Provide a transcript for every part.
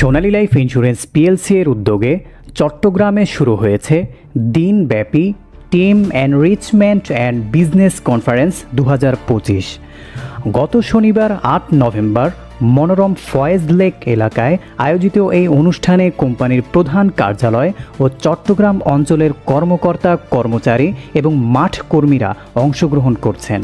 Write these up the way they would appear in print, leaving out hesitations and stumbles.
সোনালী life insurance PLC এর উদ্যোগে চট্টগ্রামে শুরু হয়েছে দিনব্যাপী team enrichment and business conference 2025। গত শনিবার 8 নভেম্বর মনোরম ফয়েজ লেক এলাকায় আয়োজিত এই অনুষ্ঠানে কোম্পানির প্রধান কার্যালয় ও চট্টগ্রাম অঞ্চলের কর্মকর্তা কর্মচারী এবং মাঠ কর্মীরা অংশগ্রহণ করছেন।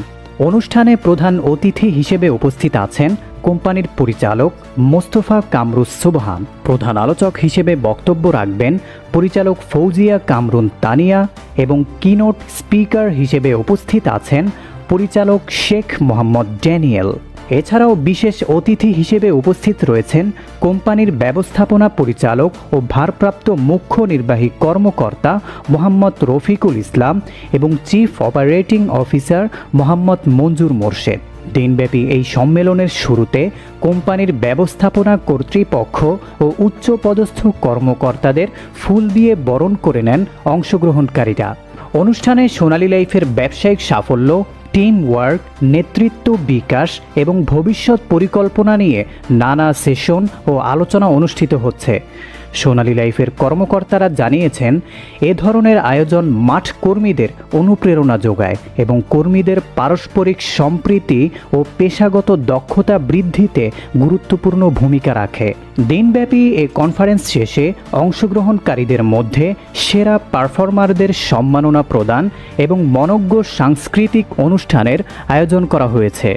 অনুষ্ঠানে প্রধান অতিথি হিসেবে উপস্থিত আছেন কোম্পানির পরিচালক মোস্তফা কামরুস সুবহান। প্রধান আলোচক হিসেবে বক্তব্য রাখবেন পরিচালক ফৌজিয়া কামরুন তানিয়া এবং কিনোট স্পিকার হিসেবে উপস্থিত আছেন পরিচালক শেখ মোহাম্মদ ড্যানিয়েল। এছাড়াও বিশেষ অতিথি হিসেবে উপস্থিত রয়েছেন কোম্পানির ব্যবস্থাপনা পরিচালক ও ভারপ্রাপ্ত মুখ্য নির্বাহী কর্মকর্তা মোহাম্মদ রফিকুল ইসলাম এবং চিফ অপারেটিং অফিসার মোহাম্মদ মঞ্জুর মোর্শেদ। দিনব্যাপী এই সম্মেলনের শুরুতে কোম্পানির ব্যবস্থাপনা কর্তৃপক্ষ ও উচ্চপদস্থ কর্মকর্তাদের ফুল দিয়ে বরণ করে নেন অংশগ্রহণকারীরা। অনুষ্ঠানে সোনালী লাইফের ব্যবসায়িক সাফল্য, টিম ওয়ার্ক, নেতৃত্ব বিকাশ এবং ভবিষ্যৎ পরিকল্পনা নিয়ে নানা সেশন ও আলোচনা অনুষ্ঠিত হচ্ছে। সোনালী লাইফের কর্মকর্তারা জানিয়েছেন, এ ধরনের আয়োজন মাঠ কর্মীদের অনুপ্রেরণা যোগায় এবং কর্মীদের পারস্পরিক সম্প্রীতি ও পেশাগত দক্ষতা বৃদ্ধিতে গুরুত্বপূর্ণ ভূমিকা রাখে। দিনব্যাপী এ কনফারেন্স শেষে অংশগ্রহণকারীদের মধ্যে সেরা পারফর্মারদের সম্মাননা প্রদান এবং মনোজ্ঞ সাংস্কৃতিক অনুষ্ঠানের আয়োজন করা হয়েছে।